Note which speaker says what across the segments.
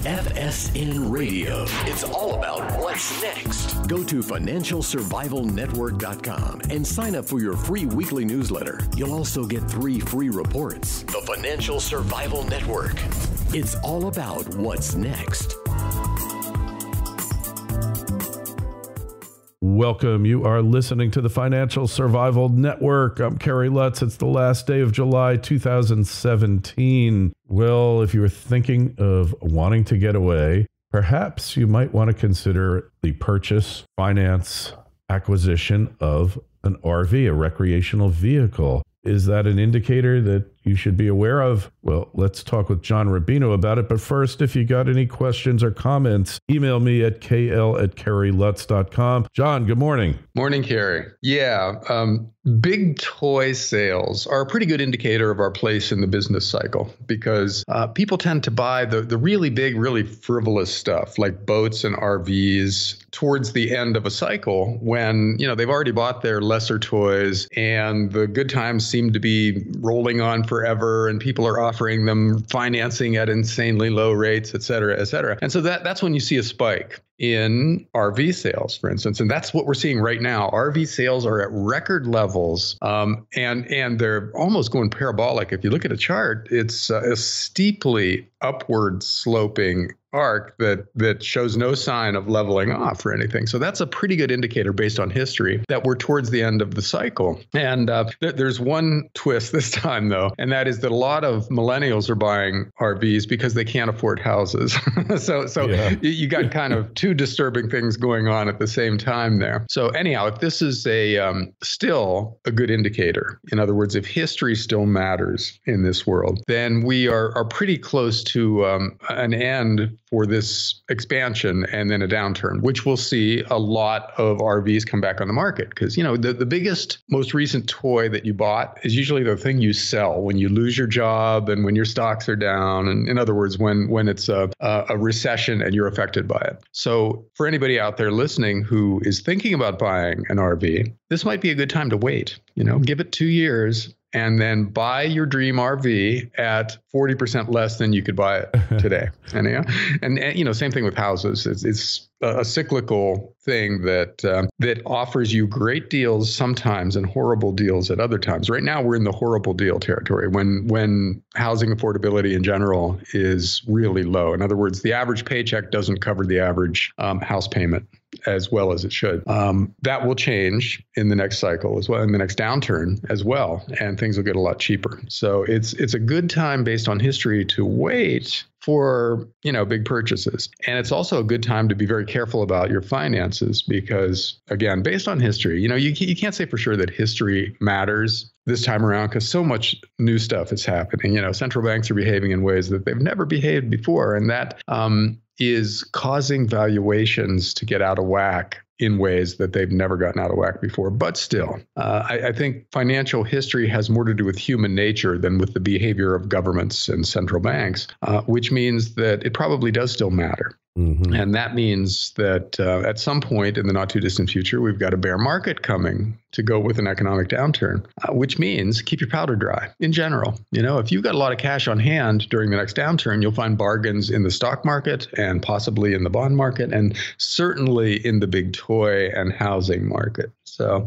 Speaker 1: FSN Radio. It's all about what's next. Go to financialsurvivalnetwork.com and sign up for your free weekly newsletter. You'll also get 3 free reports. The Financial Survival Network. It's all about what's next.
Speaker 2: Welcome. You are listening to the Financial Survival Network. I'm Kerry Lutz. It's the last day of July 2017. Well, if you were thinking of wanting to get away, perhaps you might want to consider the purchase, finance, acquisition of an RV, a recreational vehicle. Is that an indicator that you should be aware of? Well, let's talk with John Rubino about it. But first, if you got any questions or comments, email me at kl@kerrylutz.com. John, good morning.
Speaker 3: Morning, Kerry. Yeah, big toy sales are a pretty good indicator of our place in the business cycle because people tend to buy the really big, really frivolous stuff like boats and RVs towards the end of a cycle when, they've already bought their lesser toys and the good times seem to be rolling on forever and people are offering them financing at insanely low rates, et cetera, et cetera. And so that's when you see a spike in RV sales, for instance. And that's what we're seeing right now. RV sales are at record levels, and they're almost going parabolic. If you look at a chart, it's a steeply upward sloping arc that shows no sign of leveling off or anything. So that's a pretty good indicator based on history that we're towards the end of the cycle. And there's one twist this time, though, and that is that a lot of millennials are buying RVs because they can't afford houses. So yeah. You got kind of two disturbing things going on at the same time there. So anyhow, if this is still a good indicator, in other words, if history still matters in this world, then we are pretty close to an end for this expansion and then a downturn, which we'll see a lot of RVs come back on the market. Because, the biggest, most recent toy that you bought is usually the thing you sell when you lose your job and when your stocks are down. And in other words, when it's a recession and you're affected by it. So for anybody out there listening who is thinking about buying an RV, this might be a good time to wait. Give it 2 years and then buy your dream RV at 40% less than you could buy it today. And same thing with houses. It's a cyclical thing that offers you great deals sometimes and horrible deals at other times. Right now, we're in the horrible deal territory when housing affordability in general is really low. In other words, the average paycheck doesn't cover the average house payment as well as it should. That will change in the next cycle as well, in the next downturn as well, and things will get a lot cheaper. So it's a good time based on history to wait for, big purchases. And it's also a good time to be very careful about your finances because, again, based on history, you can't say for sure that history matters this time around because so much new stuff is happening. Central banks are behaving in ways that they've never behaved before. And that is causing valuations to get out of whack in ways that they've never gotten out of whack before. But still, I think financial history has more to do with human nature than with the behavior of governments and central banks, which means that it probably does still matter. Mm-hmm. And that means that at some point in the not too distant future, we've got a bear market coming to go with an economic downturn, which means keep your powder dry in general. If you've got a lot of cash on hand during the next downturn, you'll find bargains in the stock market and possibly in the bond market and certainly in the big toy and housing market. So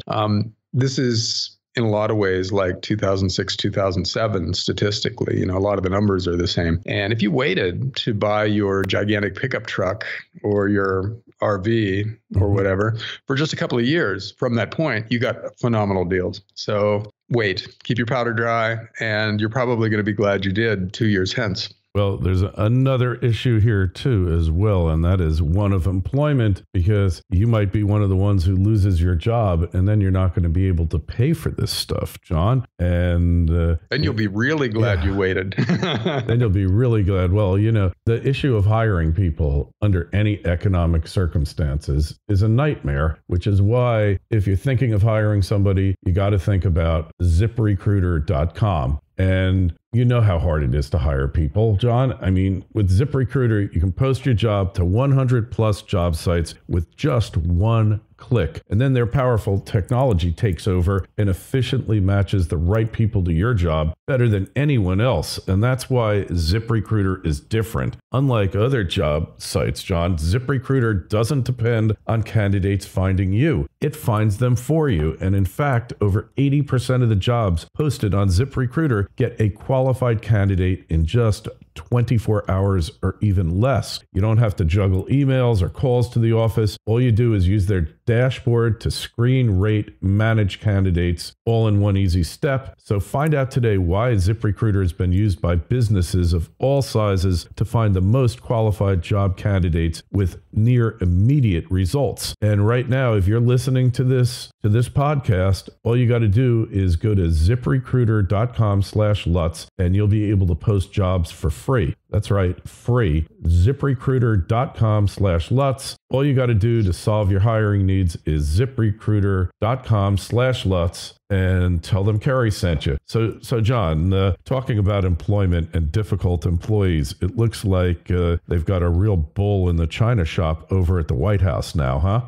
Speaker 3: this is in a lot of ways like 2006, 2007 statistically. A lot of the numbers are the same. And if you waited to buy your gigantic pickup truck or your RV or whatever for just a couple of years from that point, you got phenomenal deals. So wait, keep your powder dry, and you're probably going to be glad you did 2 years hence.
Speaker 2: Well, there's another issue here too as well, and that is one of employment, because you might be one of the ones who loses your job, and then you're not going to be able to pay for this stuff, John. And
Speaker 3: you'll be really glad you waited.
Speaker 2: Then you'll be really glad. Well, the issue of hiring people under any economic circumstances is a nightmare, which is why if you're thinking of hiring somebody, you got to think about ZipRecruiter.com. And you know how hard it is to hire people, John. I mean, with ZipRecruiter, you can post your job to 100 plus job sites with just one click. And then their powerful technology takes over and efficiently matches the right people to your job better than anyone else. And that's why ZipRecruiter is different. Unlike other job sites, John, ZipRecruiter doesn't depend on candidates finding you. It finds them for you. And in fact, over 80% of the jobs posted on ZipRecruiter get a qualified candidate in just 24 hours or even less. You don't have to juggle emails or calls to the office. All you do is use their dashboard to screen, rate, manage candidates all in one easy step. So find out today why ZipRecruiter has been used by businesses of all sizes to find the most qualified job candidates with near immediate results. And right now, if you're listening to this podcast, all you got to do is go to ziprecruiter.com/Lutz and you'll be able to post jobs for free. That's right, free. ZipRecruiter.com/Lutz. All you got to do to solve your hiring needs is ZipRecruiter.com/Lutz and tell them Kerry sent you. So John, talking about employment and difficult employees, it looks like they've got a real bull in the china shop over at the White House now, huh?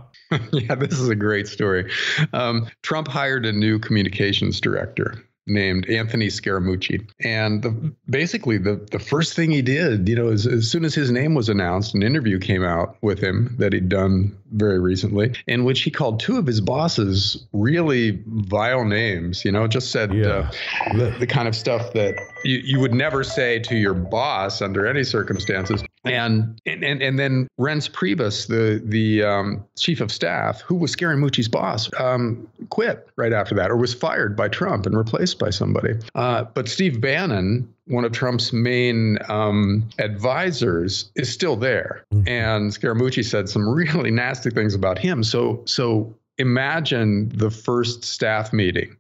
Speaker 3: Yeah, this is a great story. Trump hired a new communications director named Anthony Scaramucci. And basically the first thing he did, as soon as his name was announced, an interview came out with him that he'd done very recently, in which he called two of his bosses really vile names, just said the kind of stuff that you would never say to your boss under any circumstances. And then Reince Priebus, the chief of staff, who was Scaramucci's boss, quit right after that, or was fired by Trump and replaced by somebody. But Steve Bannon, one of Trump's main advisors, is still there. Mm-hmm. And Scaramucci said some really nasty things about him. So imagine the first staff meeting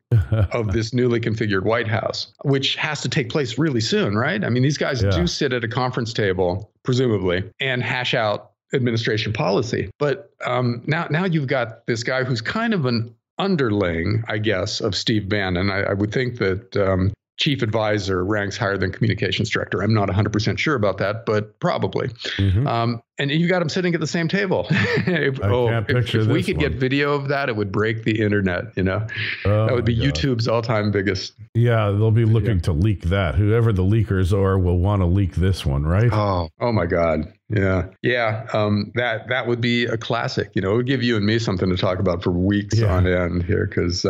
Speaker 3: of this newly configured White House, which has to take place really soon, right? I mean, these guys do sit at a conference table, presumably, and hash out administration policy. But now you've got this guy who's kind of an underling, I guess, of Steve Bannon. I would think that chief advisor ranks higher than communications director. I'm not 100% sure about that, but probably. Mm-hmm. And you got them sitting at the same table. If we could get video of that, it would break the internet. That would be YouTube's all-time biggest.
Speaker 2: Yeah, they'll be looking to leak that. Whoever the leakers are will want to leak this one, right?
Speaker 3: Oh my God. Yeah. That would be a classic. It would give you and me something to talk about for weeks on end here. Because,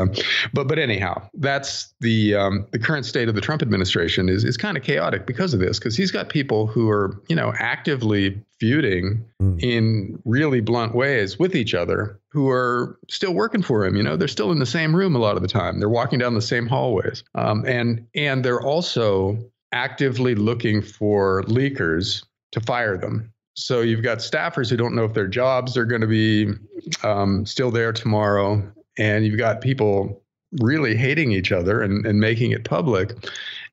Speaker 3: but anyhow, that's the current state of the Trump administration is kind of chaotic because of this. Because he's got people who are actively feuding in really blunt ways with each other, who are still working for him. They're still in the same room a lot of the time. They're walking down the same hallways, and they're also actively looking for leakers to fire them. So you've got staffers who don't know if their jobs are going to be still there tomorrow. And you've got people really hating each other and making it public.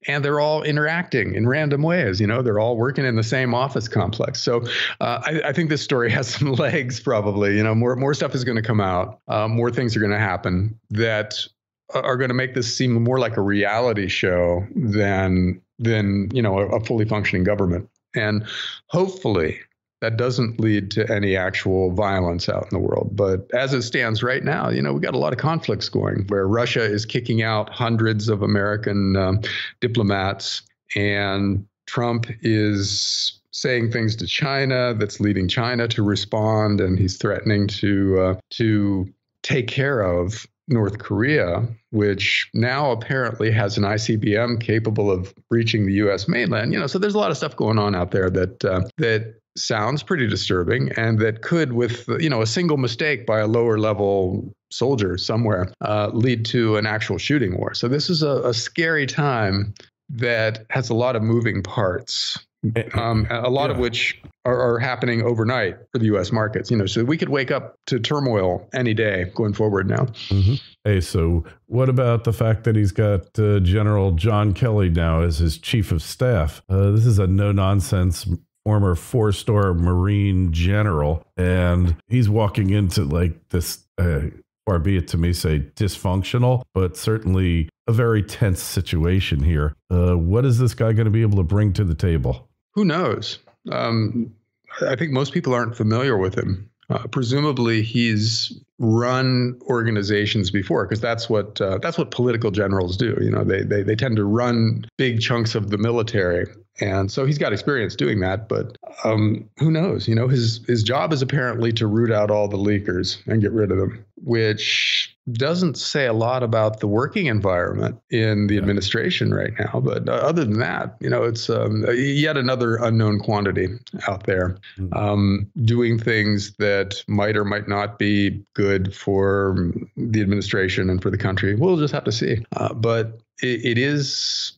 Speaker 3: And they're all interacting in random ways. They're all working in the same office complex. So I think this story has some legs, probably. More stuff is going to come out. More things are going to happen that are going to make this seem more like a reality show than a fully functioning government. And hopefully that doesn't lead to any actual violence out in the world. But as it stands right now, we got a lot of conflicts going where Russia is kicking out hundreds of American diplomats, and Trump is saying things to China that's leading China to respond, and he's threatening to take care of North Korea, which now apparently has an ICBM capable of reaching the U.S. mainland. So there's a lot of stuff going on out there that sounds pretty disturbing, and that could, with a single mistake by a lower level soldier somewhere, lead to an actual shooting war. So this is a scary time that has a lot of moving parts. A lot of which are happening overnight for the U.S. markets. So we could wake up to turmoil any day going forward now.
Speaker 2: Mm-hmm. Hey, so what about the fact that he's got General John Kelly now as his chief of staff? This is a no-nonsense former four-star Marine general, and he's walking into this, far be it to me say dysfunctional, but certainly a very tense situation here. What is this guy going to be able to bring to the table?
Speaker 3: Who knows? I think most people aren't familiar with him. Presumably, he's run organizations before, because that's what political generals do. They tend to run big chunks of the military. And so he's got experience doing that, but who knows? His job is apparently to root out all the leakers and get rid of them, which doesn't say a lot about the working environment in the administration right now. But other than that, it's yet another unknown quantity out there doing things that might or might not be good for the administration and for the country. We'll just have to see. But it is,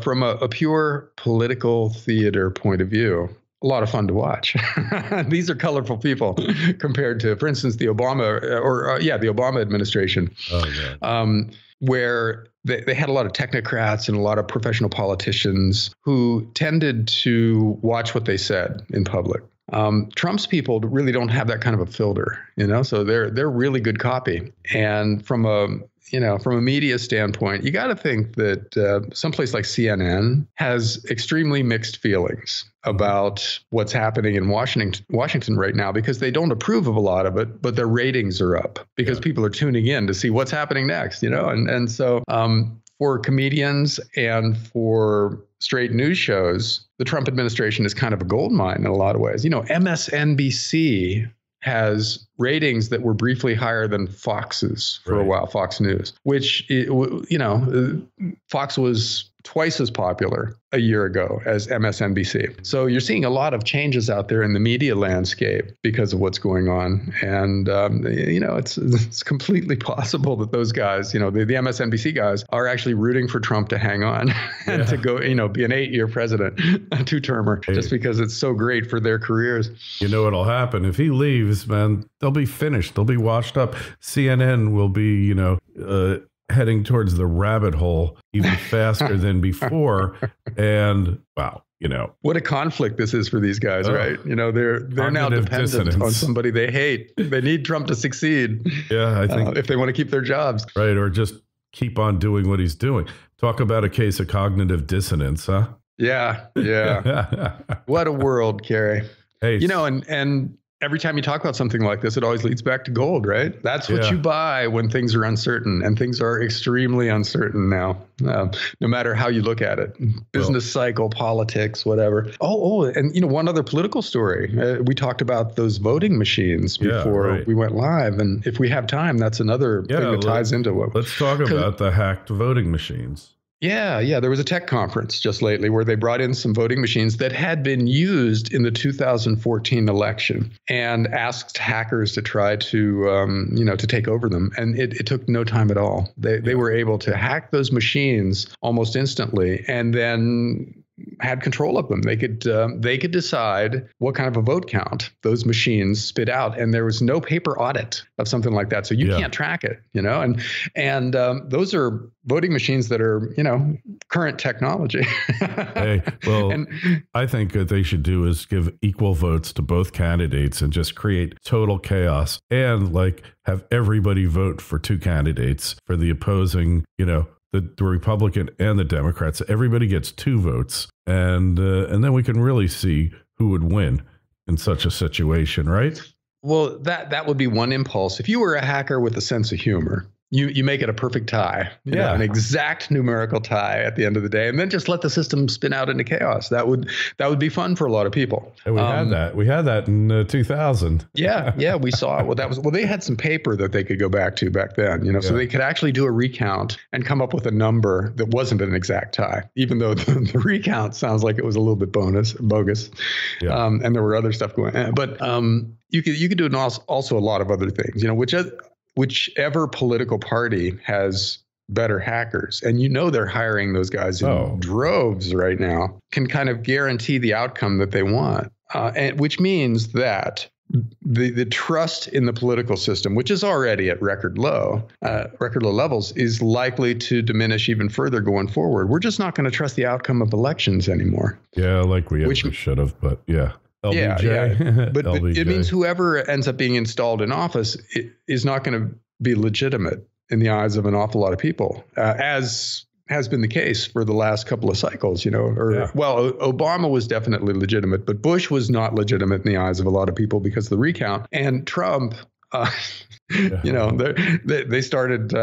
Speaker 3: from a pure political theater point of view, a lot of fun to watch. These are colorful people compared to, for instance, the Obama administration, where they had a lot of technocrats and a lot of professional politicians who tended to watch what they said in public. Trump's people really don't have that kind of a filter, so they're really good copy. And from a media standpoint, you got to think that someplace like CNN has extremely mixed feelings about what's happening in Washington right now, because they don't approve of a lot of it, but their ratings are up because people are tuning in to see what's happening next, and so for comedians and for straight news shows, the Trump administration is kind of a gold mine in a lot of ways. MSNBC has ratings that were briefly higher than Fox's for a while, Fox News, which, Fox was twice as popular a year ago as MSNBC. So you're seeing a lot of changes out there in the media landscape because of what's going on. And, it's completely possible that those guys, the MSNBC guys, are actually rooting for Trump to hang on and to go, be an 8-year president, a two-termer, just because it's so great for their careers.
Speaker 2: What'll happen if he leaves, man? They'll be finished. They'll be washed up. CNN will be, heading towards the rabbit hole even faster than before. And wow,
Speaker 3: what a conflict this is for these guys, right? They're now dependent on somebody they hate. They need Trump to succeed. Yeah, I think if they want to keep their jobs,
Speaker 2: right, or just keep on doing what he's doing. Talk about a case of cognitive dissonance, huh?
Speaker 3: Yeah. What a world, Kerry.
Speaker 2: Hey,
Speaker 3: and every time you talk about something like this, it always leads back to gold, right? That's what you buy when things are uncertain, and things are extremely uncertain now, no matter how you look at it. Business cycle, politics, whatever. And one other political story. We talked about those voting machines before we went live, and if we have time, that's another thing that ties into what.
Speaker 2: Let's talk about the hacked voting machines.
Speaker 3: Yeah. There was a tech conference just lately where they brought in some voting machines that had been used in the 2014 election and asked hackers to try to, to take over them. And it took no time at all. They were able to hack those machines almost instantly, and then had control of them. They could decide what kind of a vote count those machines spit out, and there was no paper audit of something like that. So you can't track it, and those are voting machines that are, current technology.
Speaker 2: I think what they should do is give equal votes to both candidates and just create total chaos, and have everybody vote for two candidates for the opposing, the Republican and the Democrats. Everybody gets 2 votes, and then we can really see who would win in such a situation, right?
Speaker 3: Well, that would be one impulse. If you were a hacker with a sense of humor, you make it a perfect tie, an exact numerical tie at the end of the day, and then just let the system spin out into chaos. That would be fun for a lot of people.
Speaker 2: And we had that in 2000.
Speaker 3: Yeah, we saw it. They had some paper that they could go back to back then, so they could actually do a recount and come up with a number that wasn't an exact tie, even though the recount sounds like it was a little bit bogus. Yeah. And there were other stuff going on, but you could do also a lot of other things, whichever political party has better hackers, and they're hiring those guys in droves right now, can kind of guarantee the outcome that they want, and which means that the trust in the political system, which is already at record low levels, is likely to diminish even further going forward. We're just not going to trust the outcome of elections anymore.
Speaker 2: Yeah, we should have, but yeah. LBJ.
Speaker 3: Yeah. But it means whoever ends up being installed in office is not going to be legitimate in the eyes of an awful lot of people, as has been the case for the last couple of cycles, Obama was definitely legitimate, but Bush was not legitimate in the eyes of a lot of people because of the recount. And Trump, They started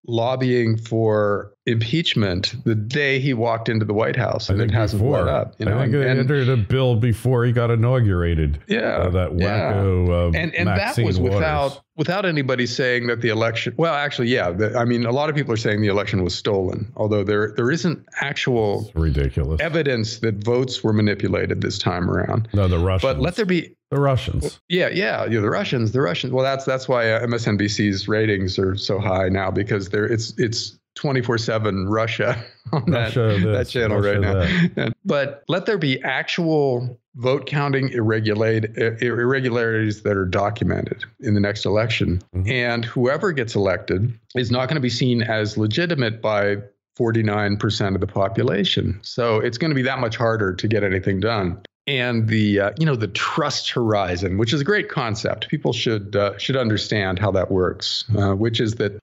Speaker 3: lobbying for impeachment the day he walked into the White House, and it hasn't let up.
Speaker 2: I think they entered a bill before he got inaugurated.
Speaker 3: Yeah,
Speaker 2: that wacko.
Speaker 3: And that was without anybody saying that the election. Well, actually, yeah. A lot of people are saying the election was stolen, although there isn't actual
Speaker 2: ridiculous
Speaker 3: evidence that votes were manipulated this time around.
Speaker 2: No, the Russians.
Speaker 3: But let there be.
Speaker 2: The Russians.
Speaker 3: Yeah, the Russians. Well, that's why MSNBC's ratings are so high now, because it's 24/7 Russia on that channel right now. But let there be actual vote counting irregularities that are documented in the next election, and whoever gets elected is not going to be seen as legitimate by 49% of the population. So it's going to be that much harder to get anything done. And the trust horizon, which is a great concept. People should understand how that works, which is that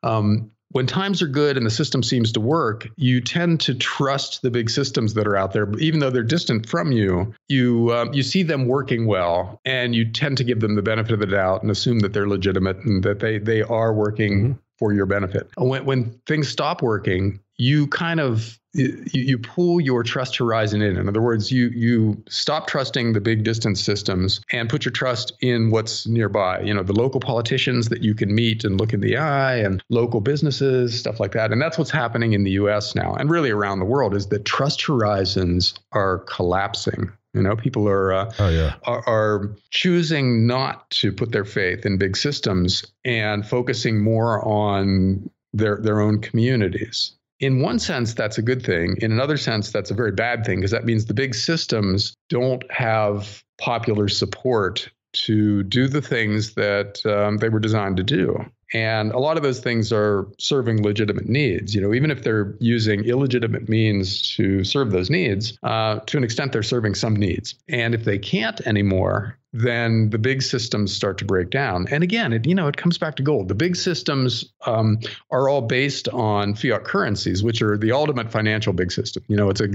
Speaker 3: when times are good and the system seems to work, you tend to trust the big systems that are out there, even though they're distant from you. You see them working well, and you tend to give them the benefit of the doubt and assume that they're legitimate and that they are working for your benefit. When things stop working, you kind of you pull your trust horizon in. In other words, you stop trusting the big distance systems and put your trust in what's nearby. The local politicians that you can meet and look in the eye, and local businesses, stuff like that. And that's what's happening in the U.S. now, and really around the world, is that trust horizons are collapsing. People are choosing not to put their faith in big systems and focusing more on their own communities. In one sense, that's a good thing. In another sense, that's a very bad thing, because that means the big systems don't have popular support to do the things that they were designed to do. And a lot of those things are serving legitimate needs. Even if they're using illegitimate means to serve those needs, to an extent, they're serving some needs. And if they can't anymore, then the big systems start to break down. And again, it comes back to gold. The big systems are all based on fiat currencies, which are the ultimate financial big system. It's a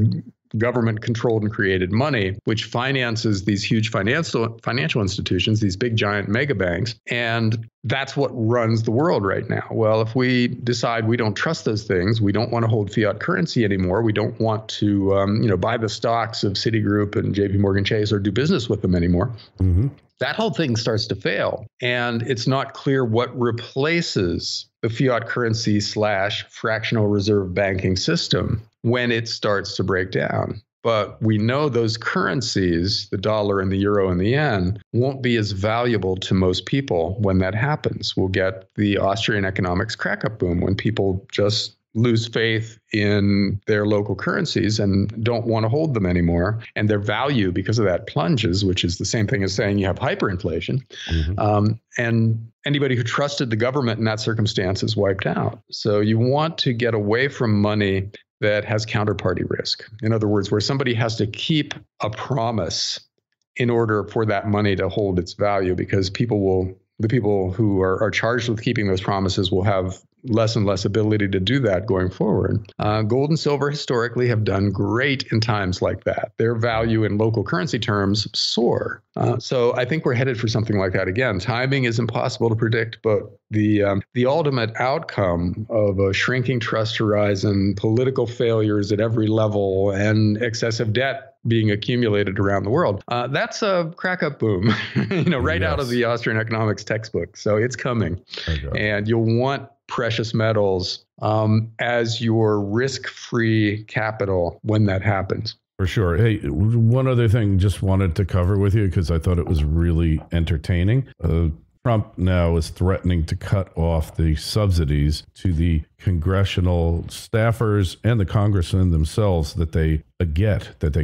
Speaker 3: government-controlled and created money, which finances these huge financial institutions, these big, giant mega banks. And that's what runs the world right now. Well, if we decide we don't trust those things, we don't want to hold fiat currency anymore, we don't want to buy the stocks of Citigroup and JP Morgan Chase or do business with them anymore, that whole thing starts to fail. And it's not clear what replaces the fiat currency / fractional reserve banking system when it starts to break down. But we know those currencies, the dollar and the euro and the yen, won't be as valuable to most people when that happens. We'll get the Austrian economics crack-up boom when people just lose faith in their local currencies and don't want to hold them anymore. And their value, because of that, plunges, which is the same thing as saying you have hyperinflation. And anybody who trusted the government in that circumstance is wiped out. So you want to get away from money that has counterparty risk. In other words, where somebody has to keep a promise in order for that money to hold its value, because the people who are charged with keeping those promises will have less and less ability to do that going forward. Gold and silver historically have done great in times like that. Their value in local currency terms soar. So I think we're headed for something like that again. Timing is impossible to predict, but the ultimate outcome of a shrinking trust horizon, political failures at every level, and excessive debt being accumulated around the world, that's a crack-up boom, right out of the Austrian economics textbook. So it's coming. And you'll want precious metals as your risk-free capital when that happens.
Speaker 2: For sure. Hey, one other thing just wanted to cover with you, because I thought it was really entertaining. Trump now is threatening to cut off the subsidies to the congressional staffers and the congressmen themselves that they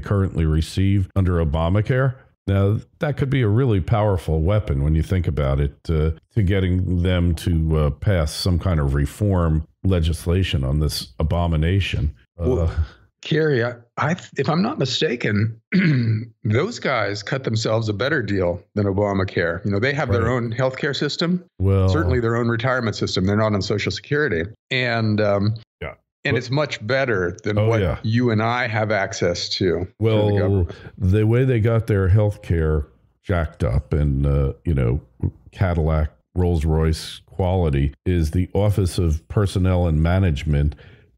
Speaker 2: currently receive under Obamacare. Now, that could be a really powerful weapon when you think about it, to getting them to pass some kind of reform legislation on this abomination.
Speaker 3: Kerry, if I'm not mistaken, those guys cut themselves a better deal than Obamacare. They have their own healthcare system, certainly their own retirement system. They're not on Social Security. And it's much better than what you and I have access to.
Speaker 2: Well, the way they got their health care jacked up and, Cadillac Rolls-Royce quality is the Office of Personnel and Management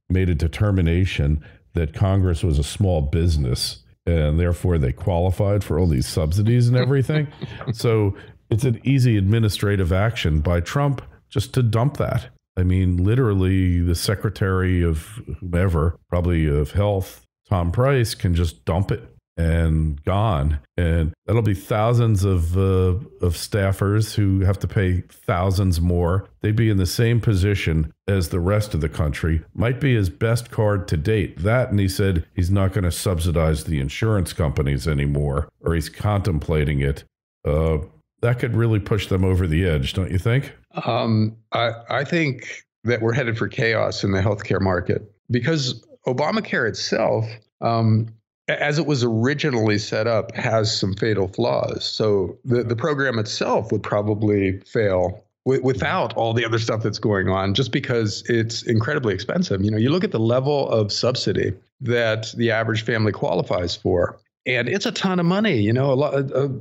Speaker 2: made a determination that Congress was a small business, and therefore they qualified for all these subsidies and everything. So it's an easy administrative action by Trump just to dump that. I mean, literally, the Secretary of whomever, probably of Health, Tom Price, can just dump it and gone. And that'll be thousands of staffers who have to pay thousands more. They'd be in the same position as the rest of the country. Might be his best card to date. That, and he said he's not going to subsidize the insurance companies anymore, or he's contemplating it. That could really push them over the edge, don't you think?
Speaker 3: I think that we're headed for chaos in the healthcare market because Obamacare itself, as it was originally set up, has some fatal flaws. So the program itself would probably fail without all the other stuff that's going on, just because it's incredibly expensive. You know, you look at the level of subsidy that the average family qualifies for, and it's a ton of money. You know,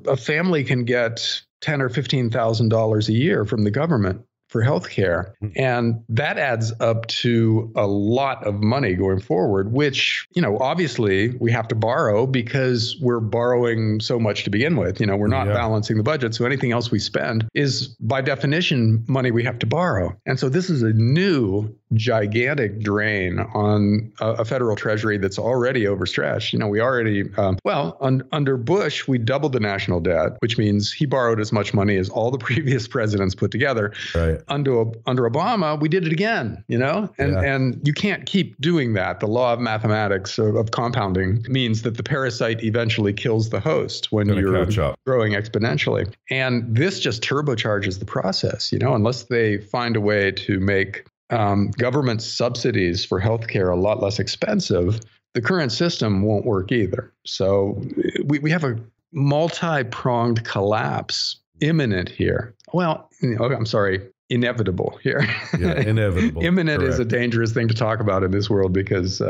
Speaker 3: a family can get $10,000 or $15,000 a year from the government for healthcare. And that adds up to a lot of money going forward, which, you know, obviously we have to borrow because we're borrowing so much to begin with. You know, we're not balancing the budget. So anything else we spend is by definition money we have to borrow. And so this is a new gigantic drain on a federal treasury that's already overstretched. You know, we already, under Bush, we doubled the national debt, which means he borrowed as much money as all the previous presidents put together.
Speaker 2: Right.
Speaker 3: Under Obama, we did it again, you know, and you can't keep doing that. The law of mathematics of compounding means that the parasite eventually kills the host when you're growing exponentially. And this just turbocharges the process, you know, unless they find a way to make government subsidies for healthcare a lot less expensive, the current system won't work either. So we have a multi-pronged collapse imminent here. Well, I'm sorry, inevitable here.
Speaker 2: Yeah, inevitable.
Speaker 3: Imminent
Speaker 2: Correct.
Speaker 3: is a dangerous thing to talk about in this world because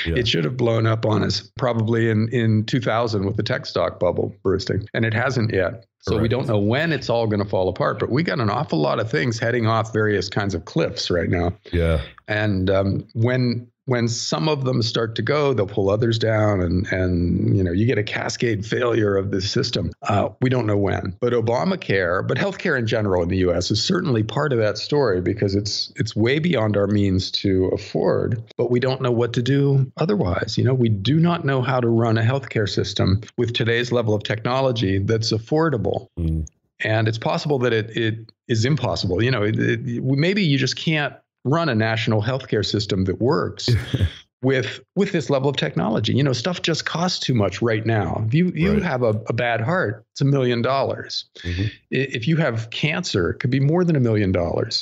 Speaker 3: it should have blown up on us probably in 2000 with the tech stock bubble bursting, and it hasn't yet. So we don't know when it's all going to fall apart, but we got an awful lot of things heading off various kinds of cliffs right now.
Speaker 2: Yeah.
Speaker 3: And when some of them start to go, they'll pull others down, and you know, you get a cascade failure of this system. We don't know when, but Obamacare, but healthcare in general in the U.S. is certainly part of that story because it's way beyond our means to afford, but we don't know what to do otherwise. You know, we do not know how to run a healthcare system with today's level of technology that's affordable. And it's possible that it is impossible. You know, maybe you just can't run a national healthcare system that works with this level of technology. You know, stuff just costs too much right now. If you have a bad heart, it's $1 million. If you have cancer, it could be more than $1 million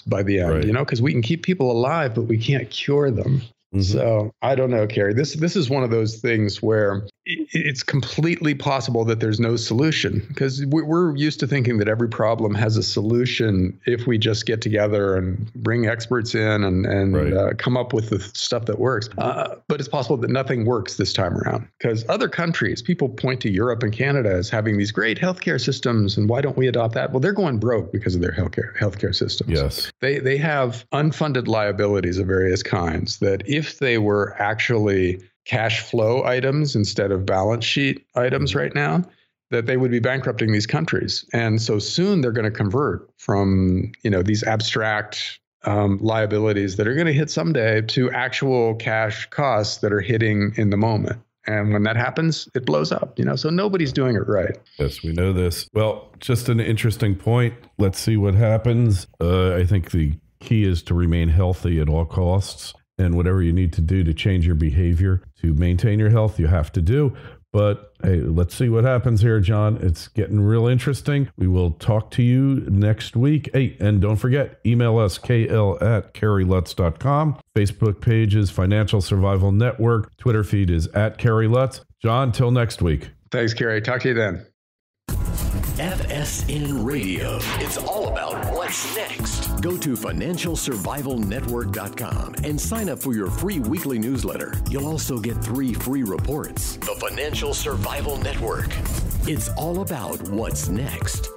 Speaker 3: by the end, you know, because we can keep people alive, but we can't cure them. So I don't know, Carrie. This is one of those things where it's completely possible that there's no solution because we're used to thinking that every problem has a solution if we just get together and bring experts in and come up with the stuff that works. But it's possible that nothing works this time around because other countries, people point to Europe and Canada as having these great healthcare systems, and why don't we adopt that? Well, they're going broke because of their healthcare systems.
Speaker 2: Yes,
Speaker 3: they have unfunded liabilities of various kinds that if they were actually cash flow items instead of balance sheet items right now, that they would be bankrupting these countries. And so soon they're going to convert from, you know, these abstract liabilities that are going to hit someday to actual cash costs that are hitting in the moment. And when that happens, it blows up, you know, so nobody's doing it right.
Speaker 2: Yes, we know this. Well, just an interesting point. Let's see what happens. I think the key is to remain healthy at all costs. And whatever you need to do to change your behavior to maintain your health, you have to do. But hey, let's see what happens here, John. It's getting real interesting. We will talk to you next week. Hey, and don't forget, email us, kl@kerrylutz.com. Facebook page is Financial Survival Network. Twitter feed is @KerryLutz. John, till next week.
Speaker 3: Thanks, Kerry. Talk to you then.
Speaker 1: FSN Radio. It's all about what's next. Go to financialsurvivalnetwork.com and sign up for your free weekly newsletter. You'll also get 3 free reports. The Financial Survival Network. It's all about what's next.